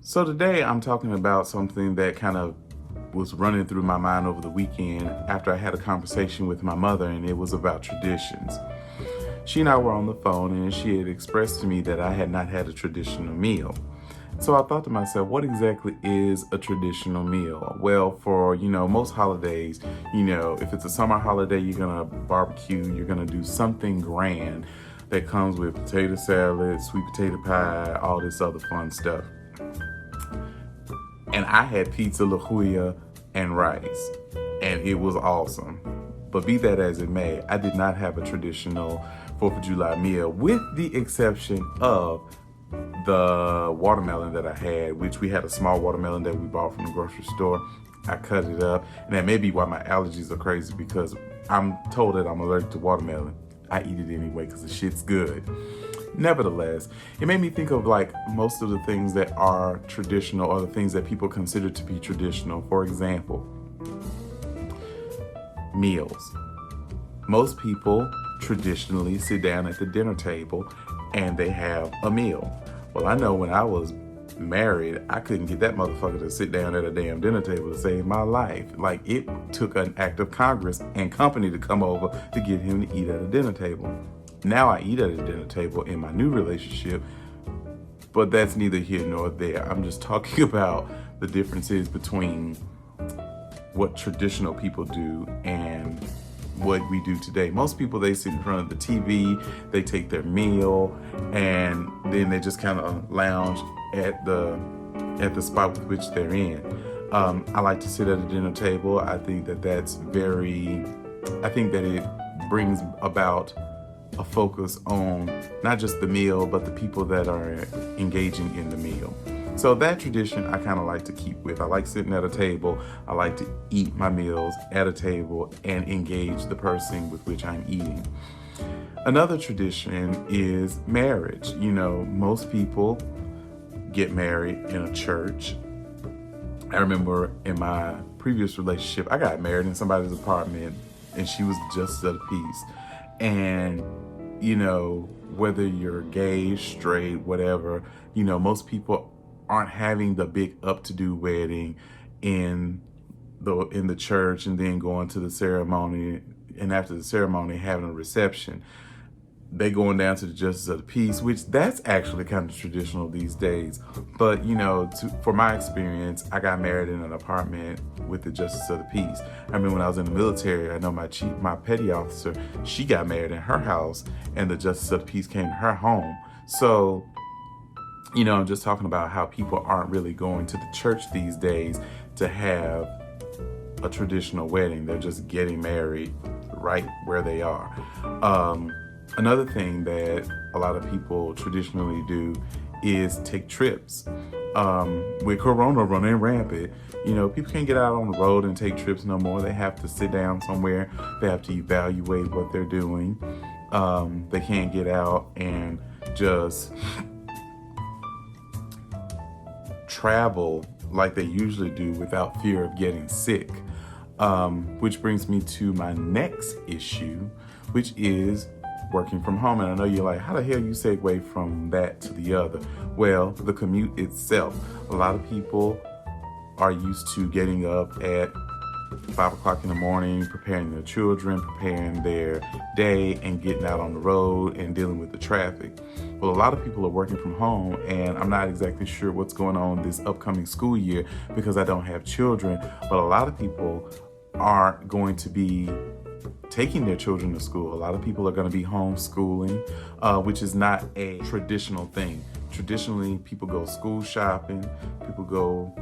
So today I'm talking about something that kind of was running through my mind over the weekend after I had a conversation with my mother, and it was about traditions. She and I were on the phone, and she had expressed to me that I had not had a traditional meal. So I thought to myself, what exactly is a traditional meal? Well, for, most holidays, if it's a summer holiday, you're going to barbecue, you're going to do something grand that comes with potato salad, sweet potato pie, all this other fun stuff. And I had pizza, La Jolla, and rice, and it was awesome. But be that as it may, I did not have a traditional 4th of July meal, with the exception of the watermelon that I had, which we had a small watermelon that we bought from the grocery store. I cut it up, and that may be why my allergies are crazy, because I'm told that I'm allergic to watermelon. I eat it anyway because the shit's good. Nevertheless, it made me think of like most of the things that are traditional, or the things that people consider to be traditional. For example, meals. Most people traditionally sit down at the dinner table and they have a meal. Well, I know when I was married, I couldn't get that motherfucker to sit down at a damn dinner table to save my life. Like, it took an act of Congress and company to come over to get him to eat at a dinner table. Now I eat at a dinner table in my new relationship, but that's neither here nor there. I'm just talking about the differences between what traditional people do and what we do today. Most people, they sit in front of the TV, they take their meal, and then they just kind of lounge at the spot with which they're in. I like to sit at a dinner table. I think that it brings about a focus on not just the meal, but the people that are engaging in the meal. So that tradition I kind of like to keep with. I like sitting at a table. I like to eat my meals at a table and engage the person with which I'm eating. Another tradition is marriage. Most people get married in a church. I remember in my previous relationship, I got married in somebody's apartment, and she was just of the peace. And, whether you're gay, straight, whatever, most people aren't having the big up-to-do wedding in the church and then going to the ceremony, and after the ceremony having a reception. They going down to the justice of the peace, which that's actually kind of traditional these days. But, for my experience, I got married in an apartment with the justice of the peace. I mean, when I was in the military, I know my petty officer, she got married in her house, and the justice of the peace came to her home. So, I'm just talking about how people aren't really going to the church these days to have a traditional wedding. They're just getting married right where they are. Another thing that a lot of people traditionally do is take trips. With Corona running rampant, people can't get out on the road and take trips no more. They have to sit down somewhere. They have to evaluate what they're doing. They can't get out and just travel like they usually do without fear of getting sick. Which brings me to my next issue, which is working from home. And I know you're like, how the hell you segue from that to the other? Well, the commute itself. A lot of people are used to getting up at 5 o'clock in the morning, preparing their children, preparing their day, and getting out on the road and dealing with the traffic. Well, a lot of people are working from home, and I'm not exactly sure what's going on this upcoming school year because I don't have children, but a lot of people aren't going to be taking their children to school. A lot of people are going to be homeschooling, which is not a traditional thing. Traditionally, people go school shopping, people go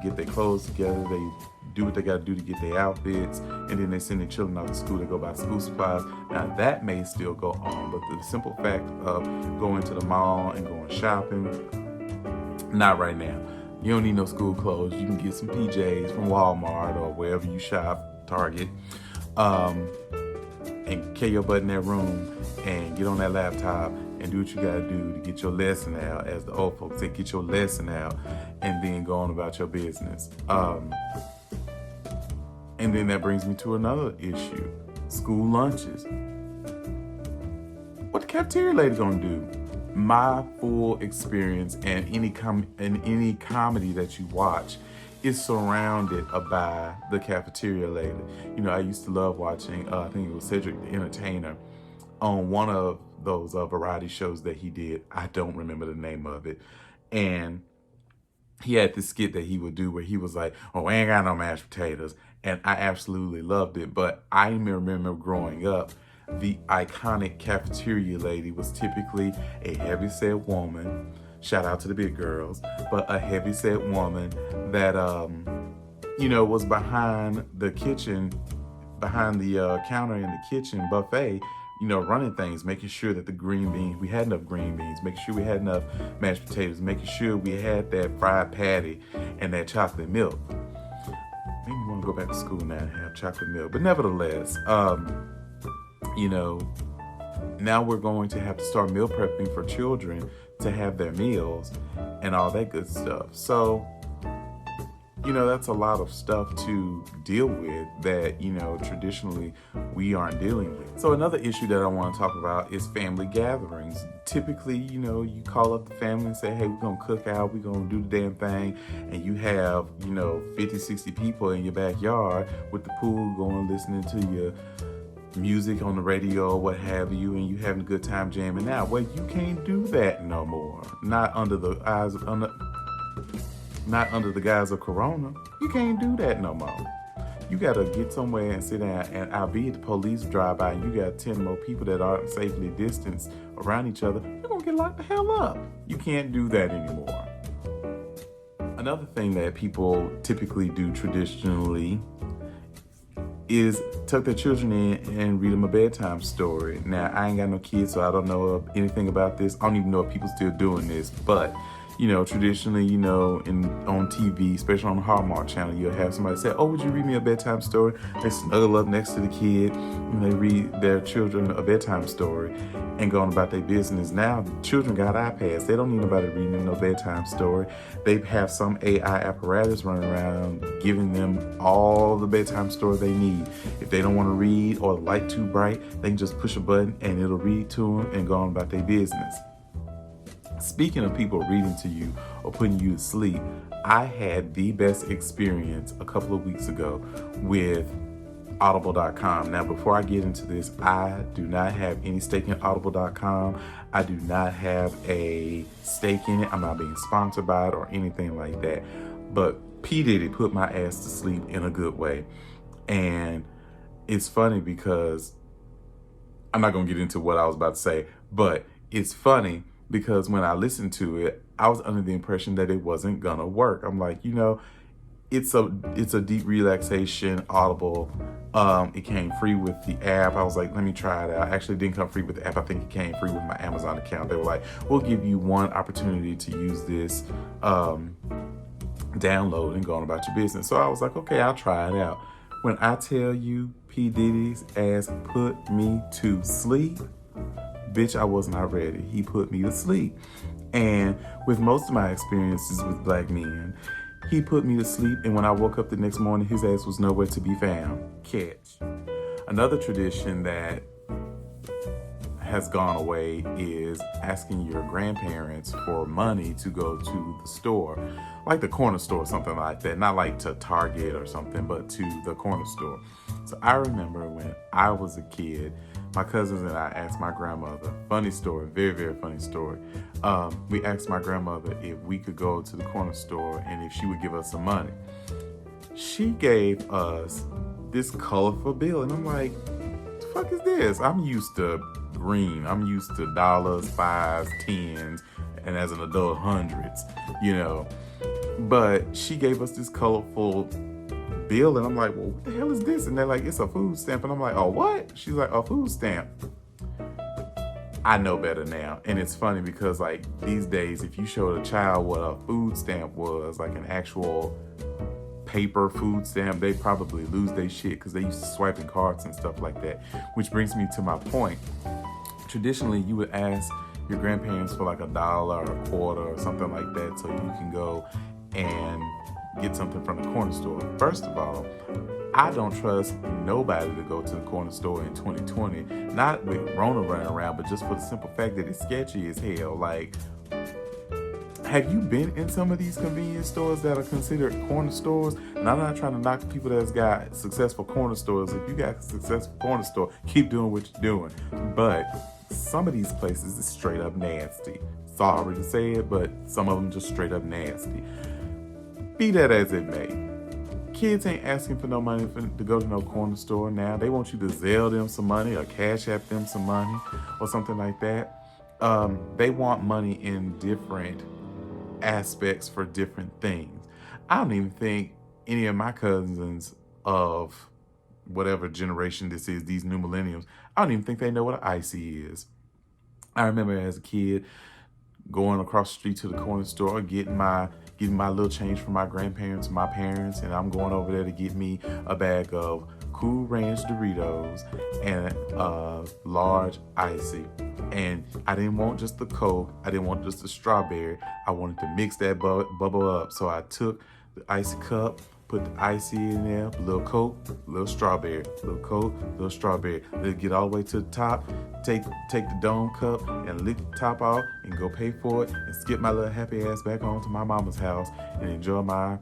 get their clothes together, they do what they got to do to get their outfits, and then they send their children off to school to go buy school supplies. Now, that may still go on, but the simple fact of going to the mall and going shopping, not right now. You don't need no school clothes. You can get some PJs from Walmart or wherever you shop, Target, and carry your butt in that room and get on that laptop and do what you gotta do to get your lesson out, as the old folks say, get your lesson out, and then go on about your business. And then that brings me to another issue, school lunches. What the cafeteria lady gonna do? my full experience and any comedy that you watch is surrounded by the cafeteria lady. You know, I used to love watching, I think it was Cedric the Entertainer, on one of those variety shows that he did. I don't remember the name of it. And he had this skit that he would do where he was like, oh, I ain't got no mashed potatoes. And I absolutely loved it. But I remember growing up, the iconic cafeteria lady was typically a heavyset woman. Shout out to the big girls, but a heavyset woman that, you know, was behind the kitchen, behind the counter in the kitchen buffet, you know, running things, making sure that the green beans, we had enough green beans, making sure we had enough mashed potatoes, making sure we had that fried patty and that chocolate milk. Maybe you want to go back to school now and have chocolate milk. But nevertheless, you know, now we're going to have to start meal prepping for children to have their meals and all that good stuff. So, you know, that's a lot of stuff to deal with that, you know, traditionally we aren't dealing with. So another issue that I want to talk about is family gatherings. Typically, you know, you call up the family and say, hey, we're going to cook out, we're going to do the damn thing. And you have, you know, 50, 60 people in your backyard with the pool going, listening to your music on the radio or what have you, and you having a good time jamming out. Well, you can't do that no more. Not under the guise of Corona. You can't do that no more. You gotta get somewhere and sit down, and albeit the police drive by and you got 10 more people that aren't safely distanced around each other, you're gonna get locked the hell up. You can't do that anymore. Another thing that people typically do traditionally is tuck their children in and read them a bedtime story. Now, I ain't got no kids, so I don't know anything about this. I don't even know if people still doing this, but you know, traditionally, you know, on TV, especially on the Hallmark Channel, you'll have somebody say, oh, would you read me a bedtime story? They snuggle up next to the kid and they read their children a bedtime story and go on about their business. Now, children got iPads. They don't need nobody reading them no bedtime story. They have some AI apparatus running around giving them all the bedtime story they need. If they don't want to read or the light too bright, they can just push a button and it'll read to them and go on about their business. Speaking of people reading to you or putting you to sleep, I had the best experience a couple of weeks ago with audible.com. Now, before I get into this, I do not have any stake in audible.com. I do not have a stake in it. I'm not being sponsored by it or anything like that. But P. Diddy put my ass to sleep in a good way. And it's funny because I'm not going to get into what I was about to say, but it's funny because when I listened to it, I was under the impression that it wasn't gonna work. I'm like, you know, it's a deep relaxation Audible. It came free with the app. I was like, let me try it out. Actually, it didn't come free with the app. I think it came free with my Amazon account. They were like, we'll give you one opportunity to use this download and go on about your business. So I was like, okay, I'll try it out. When I tell you P. Diddy's ass put me to sleep, bitch, I was not ready. He put me to sleep. And with most of my experiences with black men, he put me to sleep, and when I woke up the next morning, his ass was nowhere to be found. Catch. Another tradition that has gone away is asking your grandparents for money to go to the store, like the corner store, something like that. Not like to Target or something, but to the corner store. So I remember when I was a kid, my cousins and I asked my grandmother, funny story, very, very funny story. We asked my grandmother if we could go to the corner store and if she would give us some money. She gave us this colorful bill, and I'm like, what the fuck is this? I'm used to green. I'm used to dollars, fives, tens, and as an adult, hundreds, you know. But she gave us this colorful bill, and I'm like, well, what the hell is this? And they're like, it's a food stamp. And I'm like, oh, what? She's like, a food stamp. I know better now. And it's funny because, like, these days, if you showed a child what a food stamp was, like an actual paper food stamp, they probably lose their shit because they used to swiping cards and stuff like that. Which brings me to my point. Traditionally, you would ask your grandparents for like $1 or a quarter or something like that so you can go and get something from the corner store. First of all, I don't trust nobody to go to the corner store in 2020, not with Rona running around, but just for the simple fact that it's sketchy as hell. Like, have you been in some of these convenience stores that are considered corner stores? And I'm not trying to knock people that's got successful corner stores. If you got a successful corner store, keep doing what you're doing. But some of these places is straight up nasty. Sorry to say it, but some of them just straight up nasty. Be that as it may, kids ain't asking for no money to go to no corner store now. They want you to Zelle them some money or Cash App them some money or something like that. They want money in different aspects for different things. I don't even think any of my cousins of whatever generation this is, these new millennials, I don't even think they know what an icy is. I remember as a kid going across the street to the corner store, getting my little change from my grandparents and my parents, and I'm going over there to get me a bag of Cool Ranch Doritos and a large icy. And I didn't want just the Coke, I didn't want just the strawberry, I wanted to mix that bubble up. So I took the icy cup, put the icy in there, a little Coke, a little strawberry, a little Coke, a little strawberry. Let it get all the way to the top, take the dome cup and lick the top off and go pay for it and skip my little happy ass back home to my mama's house and enjoy my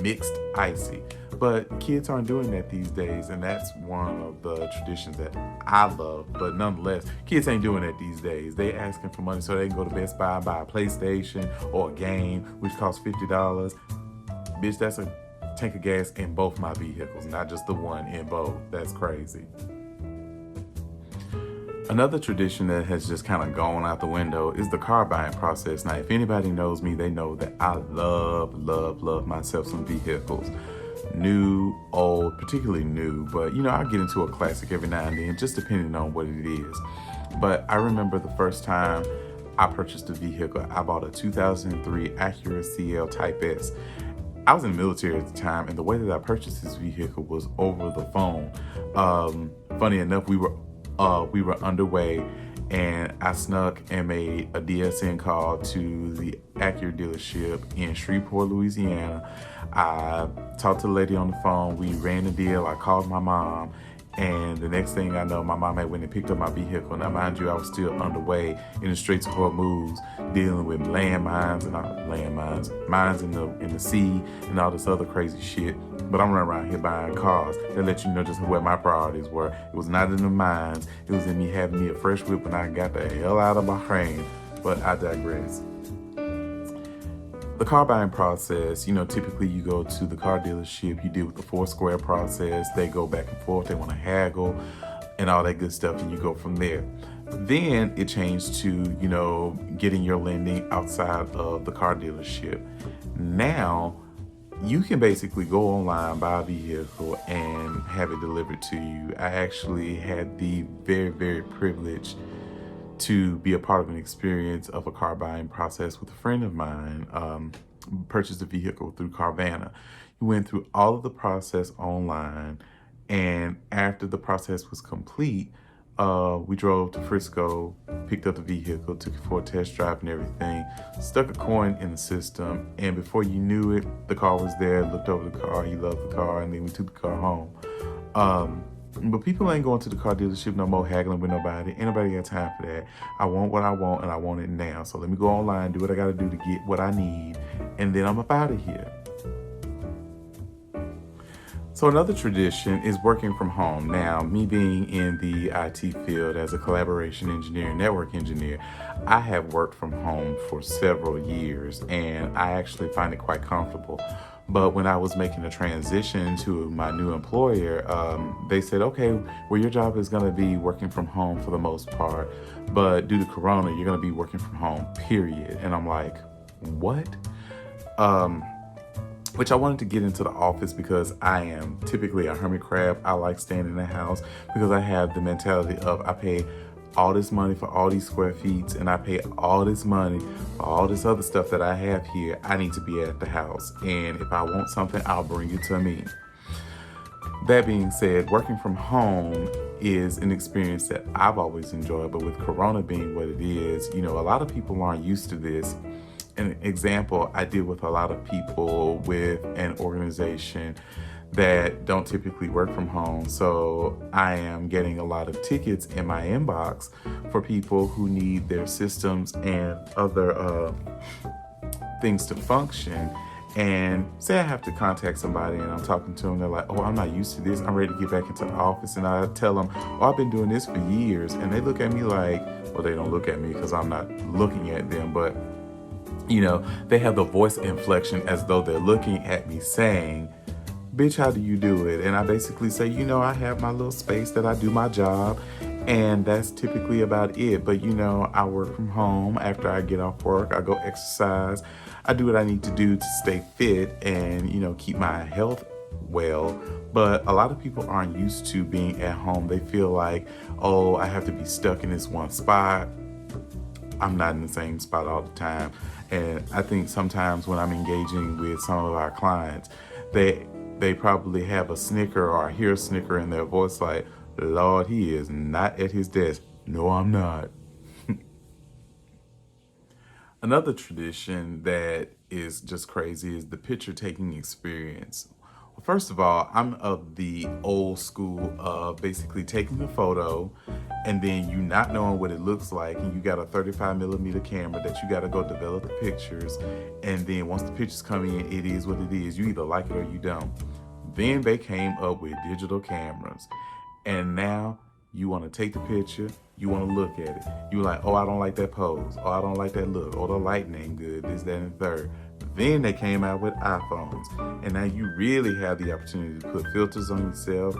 mixed icy. But kids aren't doing that these days, and that's one of the traditions that I love. But nonetheless, kids ain't doing that these days. They asking for money so they can go to Best Buy and buy a PlayStation or a game, which costs $50. Bitch, that's a tank of gas in both my vehicles, not just the one, in both. That's crazy. Another tradition that has just kind of gone out the window is the car buying process. Now, if anybody knows me, they know that I love myself some vehicles. New, old, particularly new, but I get into a classic every now and then, just depending on what it is. But I remember the first time I purchased a vehicle, I bought a 2003 Acura CL Type S. I was in the military at the time, and the way that I purchased this vehicle was over the phone. Funny enough, we were underway, and I snuck and made a DSN call to the Acura dealership in Shreveport, Louisiana. I talked to the lady on the phone. We ran the deal. I called my mom, and the next thing I know, my mom had went and picked up my vehicle. Now, mind you, I was still underway in the Straits of Hormuz, dealing with mines in the sea, and all this other crazy shit. But I'm running around here buying cars. That let you know just where my priorities were. It was not in the mines. It was in me having me a fresh whip when I got the hell out of Bahrain. But I digress. The car buying process, typically you go to the car dealership, you deal with the Foursquare process, they go back and forth, they want to haggle and all that good stuff, and you go from there. Then it changed to, getting your lending outside of the car dealership. Now, you can basically go online, buy a vehicle, and have it delivered to you. I actually had the very, very privilege to be a part of an experience of a car buying process with a friend of mine. Purchased a vehicle through Carvana. We went through all of the process online, and after the process was complete, we drove to Frisco, picked up the vehicle, took it for a test drive and everything, stuck a coin in the system, and before you knew it, the car was there. Looked over the car, he loved the car, and then we took the car home. But people ain't going to the car dealership no more, haggling with nobody. Ain't nobody got time for that. I want what I want, and I want it now. So let me go online, do what I got to do to get what I need, and then I'm up out of here. So another tradition is working from home. Now, me being in the IT field as a collaboration engineer and network engineer, I have worked from home for several years, and I actually find it quite comfortable. But when I was making a transition to my new employer, they said, okay, well, your job is going to be working from home for the most part, but due to Corona, you're going to be working from home, period. And I'm like, what? Which I wanted to get into the office because I am typically a hermit crab. I like staying in the house because I have the mentality of I pay all this money for all these square feet, and I pay all this money for all this other stuff that I have here. I need to be at the house, and if I want something, I'll bring it to me. That being said, working from home is an experience that I've always enjoyed, but with Corona being what it is, a lot of people aren't used to this. An example, I deal with a lot of people with an organization that don't typically work from home. So I am getting a lot of tickets in my inbox for people who need their systems and other things to function. And say I have to contact somebody and I'm talking to them, they're like, oh, I'm not used to this. I'm ready to get back into the office. And I tell them, oh, I've been doing this for years. And they look at me like, well, they don't look at me because I'm not looking at them, but you know, they have the voice inflection as though they're looking at me saying, bitch, how do you do it? And I basically say, you know, I have my little space that I do my job, and that's typically about it. But, you know, I work from home. After I get off work, I go exercise. I do what I need to do to stay fit and, you know, keep my health well. But a lot of people aren't used to being at home. They feel like, oh, I have to be stuck in this one spot. I'm not in the same spot all the time. And I think sometimes when I'm engaging with some of our clients, they probably have a snicker or I hear a snicker in their voice like, Lord, he is not at his desk. No, I'm not. Another tradition that is just crazy is the picture taking experience. Well, first of all, I'm of the old school of basically taking the photo and then you not knowing what it looks like, and you got a 35mm camera that you got to go develop the pictures, and then once the pictures come in, it is what it is. You either like it or you don't. Then they came up with digital cameras, and now you want to take the picture, you want to look at it. You're like, oh, I don't like that pose. Oh, I don't like that look. Oh, the lighting ain't good. This, that, and the third. Then they came out with iPhones, and now you really have the opportunity to put filters on yourself.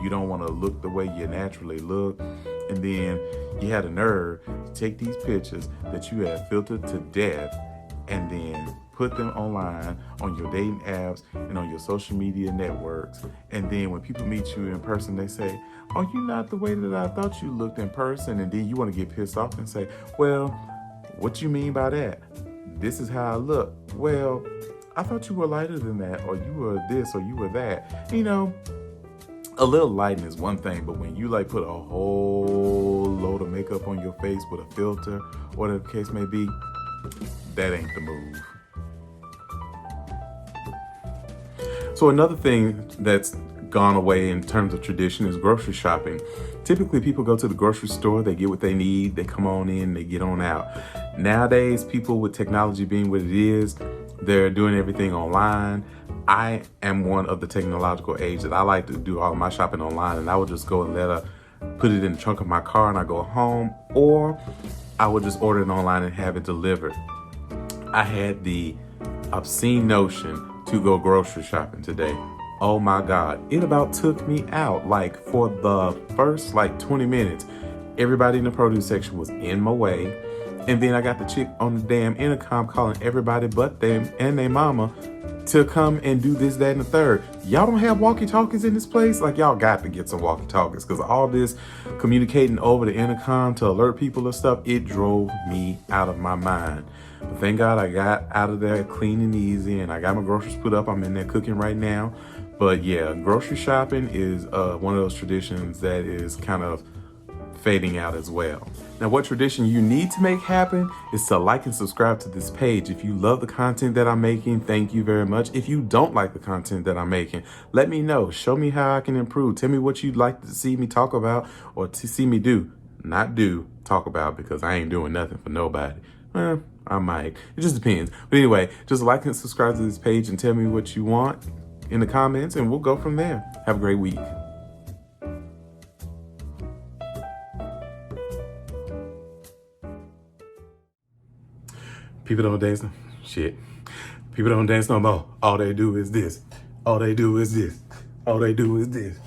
You don't want to look the way you naturally look. And then you had a nerve to take these pictures that you have filtered to death and then put them online on your dating apps and on your social media networks. And then when people meet you in person, they say, oh, you're not the way that I thought you looked in person. And then you want to get pissed off and say, well, what you mean by that? This is how I look. Well, I thought you were lighter than that, or you were this, or you were that. You know, a little lighting is one thing, but when you like put a whole load of makeup on your face with a filter, whatever the case may be, that ain't the move. So another thing that's gone away in terms of tradition is grocery shopping. Typically people go to the grocery store, they get what they need, they come on in, they get on out. Nowadays, people with technology being what it is, they're doing everything online. I am one of the technological age that I like to do all my shopping online, and I would just go and put it in the trunk of my car and I go home, or I would just order it online and have it delivered. I had the obscene notion to go grocery shopping today. Oh my God, it about took me out. Like for the first 20 minutes, everybody in the produce section was in my way. And then I got the chick on the damn intercom calling everybody but them and their mama to come and do this, that, and the third. Y'all don't have walkie-talkies in this place? Like, y'all got to get some walkie-talkies, because all this communicating over the intercom to alert people and stuff, it drove me out of my mind. But thank God I got out of there clean and easy, and I got my groceries put up. I'm in there cooking right now. But yeah, grocery shopping is one of those traditions that is kind of fading out as well. Now, what tradition you need to make happen is to like and subscribe to this page. If you love the content that I'm making, thank you very much. If you don't like the content that I'm making, let me know. Show me how I can improve. Tell me what you'd like to see me talk about or to see me do. Not do, talk about, because I ain't doing nothing for nobody. I might. It just depends. But anyway, just like and subscribe to this page and tell me what you want in the comments, and we'll go from there. Have a great week. People don't dance. Shit. People don't dance no more. All they do is this. All they do is this. All they do is this.